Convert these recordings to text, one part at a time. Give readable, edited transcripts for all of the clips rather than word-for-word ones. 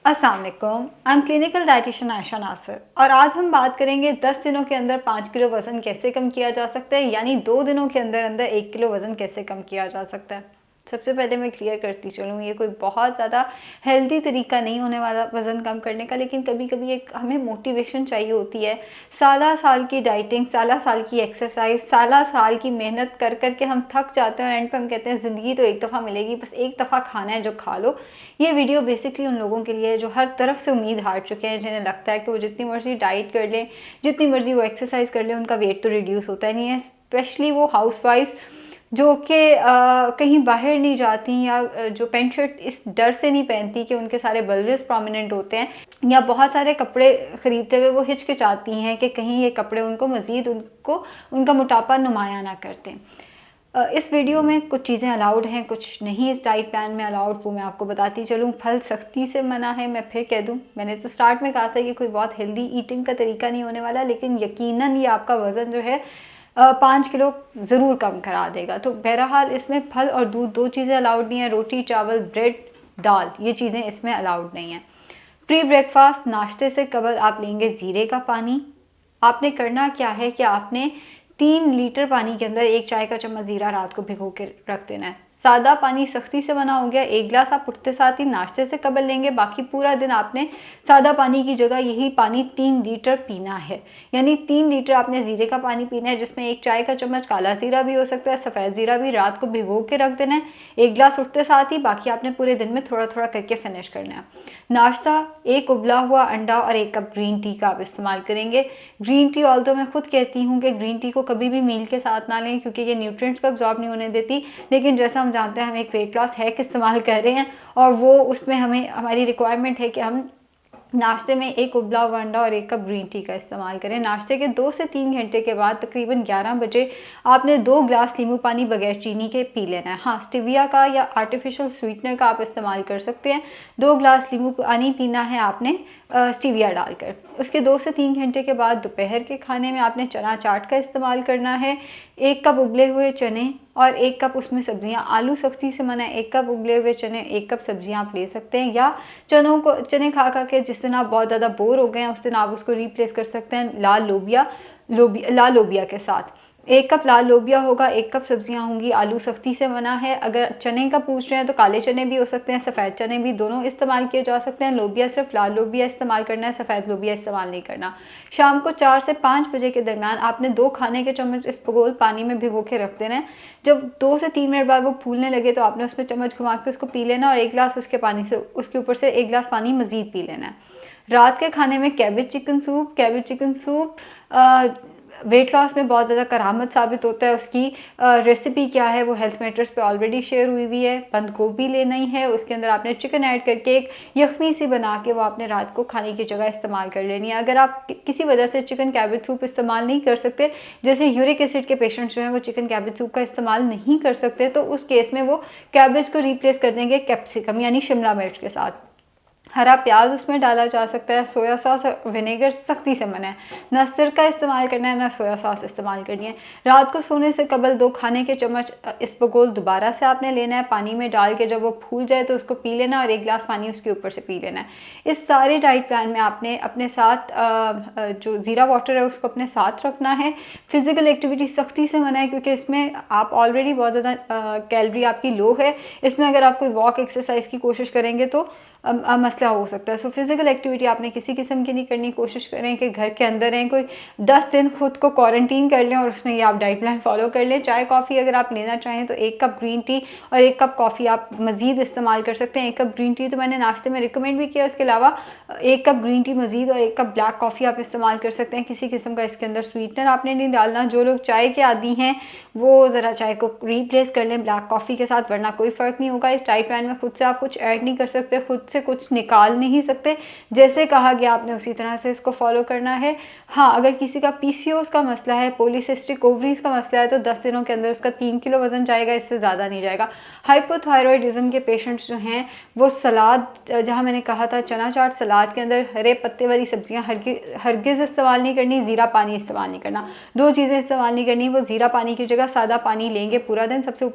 अस्सलाम वालेकुम। I am clinical dietitian Ayesha Nasir और आज हम बात करेंगे 10 दिनों के अंदर 5 किलो वज़न कैसे कम किया जा सकता है, यानी 2 दिनों के अंदर अंदर 1 किलो वज़न कैसे कम किया जा सकता है। सबसे पहले मैं क्लियर करती चलूँ, ये कोई बहुत ज़्यादा हेल्दी तरीका नहीं होने वाला वज़न कम करने का, लेकिन कभी कभी एक हमें मोटिवेशन चाहिए होती है। साला साल की डाइटिंग, साला साल की एक्सरसाइज, साला साल की मेहनत कर कर के हम थक जाते हैं और एंड पे हम कहते हैं ज़िंदगी तो एक दफ़ा मिलेगी, बस एक दफ़ा खाना है जो खा लो। ये वीडियो बेसिकली उन लोगों के लिए है जो हर तरफ से उम्मीद हार चुके हैं, जिन्हें लगता है कि वो जितनी मर्जी डाइट कर लें, जितनी मर्जी वो एक्सरसाइज कर लें, उनका वेट तो रिड्यूस होता ही नहीं है। स्पेशली वो हाउसवाइफ्स जो कि कहीं बाहर नहीं जाती, या जो पैंट शर्ट इस डर से नहीं पहनती कि उनके सारे बल्जेस प्रोमिनेंट होते हैं, या बहुत सारे कपड़े ख़रीदते हुए वो हिचकिचाती हैं कि कहीं ये कपड़े उनको मज़ीद उनका मोटापा नुमाया ना करते। इस वीडियो में कुछ चीज़ें अलाउड हैं, कुछ नहीं इस डाइट प्लान में अलाउड, वो मैं आपको बताती चलूँ। फल सख्ती से मना है, मैं फिर कह दूँ, मैंने तो स्टार्ट में कहा था कि कोई बहुत हेल्दी ईटिंग का तरीका नहीं होने वाला, लेकिन यकीनन ये आपका वज़न जो है 5 किलो ज़रूर कम करा देगा। तो बहरहाल इसमें फल और दूध दो चीज़ें अलाउड नहीं है, रोटी चावल ब्रेड दाल ये चीज़ें इसमें अलाउड नहीं है। प्री ब्रेकफास्ट नाश्ते से कबल आप लेंगे ज़ीरे का पानी। आपने करना क्या है कि आपने 3 लीटर पानी के अंदर 1 चाय का चम्मच ज़ीरा रात को भिगो के रख देना है। सादा पानी सख्ती से बना हो गया, 1 गिलास आप उठते साथ ही नाश्ते से कबल लेंगे, बाकी पूरा दिन आपने सादा पानी की जगह यही पानी 3 लीटर पीना है। यानी 3 लीटर आपने ज़ीरे का पानी पीना है, जिसमें 1 चाय का चम्मच काला ज़ीरा भी हो सकता है, सफ़ेद ज़ीरा भी, रात को भिगो के रख देना है। 1 गिलास उठते साथ ही, बाकी आपने पूरे दिन में थोड़ा थोड़ा करके फिनिश करना है। नाश्ता 1 उबला हुआ अंडा और 1 कप ग्रीन टी का आप इस्तेमाल करेंगे। ग्रीन टी ऑल्दो मैं खुद कहती हूँ कि ग्रीन टी को कभी भी मील के साथ ना लें, क्योंकि ये न्यूट्रिएंट्स को अब्जॉर्ब नहीं होने देती, लेकिन जैसा हम जानते हैं हम एक वेट लॉस हैक इस्तेमाल कर रहे हैं और वो उसमें हमारी रिक्वायरमेंट है कि हम नाश्ते में 1 उबला हुआ अंडा और 1 कप ग्रीन टी का इस्तेमाल करें। नाश्ते के 2 से 3 घंटे के बाद तकरीबन 11 बजे आपने 2 गिलास नींबू पानी बगैर चीनी के पी लेना है। हाँ, स्टीविया का या आर्टिफिशियल स्वीटनर का आप इस्तेमाल कर सकते हैं। 2 गिलास नींबू पानी पीना है आपने स्टीविया डालकर। उसके 2 से 3 घंटे के बाद दोपहर के खाने में आपने चना चाट का इस्तेमाल करना है। 1 कप उबले हुए चने और 1 कप उसमें सब्जियां, आलू सख्ती से मना है, 1 कप उबले हुए चने, 1 कप सब्जियां आप ले सकते हैं, या चने खा के जिस दिन आप बहुत ज़्यादा बोर हो गए हैं उस दिन आप उसको रिप्लेस कर सकते हैं लाल लोबिया के साथ। 1 कप लाल लोबिया होगा, 1 कप सब्जियां होंगी, आलू सख्ती से मना है। अगर चने का पूछ रहे हैं तो काले चने भी हो सकते हैं, सफ़ेद चने भी, दोनों इस्तेमाल किए जा सकते हैं। लोबिया सिर्फ लाल लोबिया इस्तेमाल करना है, सफ़ेद लोबिया इस्तेमाल नहीं करना। शाम को 4 से 5 बजे के दरमियान आपने 2 खाने के चम्मच इसबगोल पानी में भिगो के रख देना है। जब 2 से 3 मिनट बाद वो फूलने लगे तो आपने उसमें चम्मच घुमा के उसको पी लेना और 1 गिलास उसके ऊपर से 1 गिलास पानी मज़ीद पी लेना है। रात के खाने में cabbage chicken soup weight loss में बहुत ज़्यादा करामत साबित होता है। उसकी रेसिपी क्या है वो हेल्थ मैटर्स पे ऑलरेडी शेयर हुई है। बंद गोभी लेना ही है, उसके अंदर आपने चिकन ऐड करके एक यखनी सी बना के वो आपने रात को खाने की जगह इस्तेमाल कर लेनी है। अगर आप किसी वजह से चिकन कैबेज सूप इस्तेमाल नहीं कर सकते, जैसे यूरिक एसिड के पेशेंट्स जो हैं वो चिकन कैबेज सूप का इस्तेमाल नहीं कर सकते, तो उस केस में वो कैबेज को रिप्लेस कर देंगे कैप्सिकम यानी शिमला मिर्च के साथ। हरा प्याज उसमें डाला जा सकता है। सोया सॉस और विनेगर सख्ती से मना है, ना सिरका इस्तेमाल करना है ना सोया सॉस इस्तेमाल करनी है। रात को सोने से कबल 2 खाने के चम्मच इसबगोल दोबारा से आपने लेना है, पानी में डाल के जब वो फूल जाए तो उसको पी लेना और 1 गिलास पानी उसके ऊपर से पी लेना है। इस सारे डाइट प्लान में आपने अपने साथ जो ज़ीरा वाटर है उसको अपने साथ रखना है। फिज़िकल एक्टिविटी सख्ती से मना है, क्योंकि इसमें आप ऑलरेडी बहुत ज़्यादा कैलोरी आपकी लो है। इसमें अगर आप कोई वॉक एक्सरसाइज की कोशिश करेंगे तो मसला हो सकता है। सो फिज़िकल एक्टिविटी आपने किसी किस्म की नहीं करनी। कोशिश करें कि घर के अंदर रहें, कोई 10 दिन खुद को क्वारंटीन कर लें और उसमें ये आप डाइट प्लान फॉलो कर लें। चाय कॉफ़ी अगर आप लेना चाहें तो 1 कप ग्रीन टी और 1 कप कॉफ़ी आप मज़ीद इस्तेमाल कर सकते हैं। 1 कप ग्रीन टी तो मैंने नाश्ते में रिकमेंड भी किया, उसके अलावा 1 कप ग्रीन टी मज़ीद और 1 कप ब्लैक कॉफ़ी आप इस्तेमाल कर सकते हैं। किसी किस्म का इसके अंदर स्वीटनर आपने नहीं डालना। जो लोग चाय के आदी हैं वो ज़रा चाय को रिप्लेस कर लें ब्लैक कॉफ़ी के साथ, वरना कोई फ़र्क नहीं होगा। इस डाइट प्लान में खुद से आप कुछ ऐड नहीं कर सकते, खुद से कुछ निकाल नहीं सकते। जैसे कहा गया आपने उसी तरह से इसको फॉलो करना है। हाँ, अगर किसी का पीसीओएस का मसला है, पॉलीसिस्टिक ओवरीज का मसला है, तो 10 दिनों के अंदर उसका 3 किलो वजन जाएगा, इससे ज़्यादा नहीं जाएगा। हाइपोथायरॉयडिज्म के पेशेंट्स जो हैं वो सलाद, जहाँ मैंने कहा था चना चाट, सलाद के अंदर हरे पत्ते वाली सब्जियाँ हरगिज़ इस्तेमाल नहीं करनी, ज़ीरा पानी इस्तेमाल नहीं करना। 2 चीज़ें इस्तेमाल नहीं करनी, वो ज़ीरा पानी की जगह सादा पानी लेंगे पूरा दिन। सबसे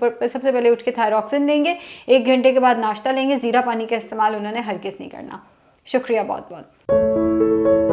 पहले उठ के थायरॉक्सिन लेंगे, 1 घंटे के बाद नाश्ता लेंगे। ज़ीरा पानी का इस्तेमाल उन्होंने हरगिज़ नहीं करना। शुक्रिया बहुत बहुत।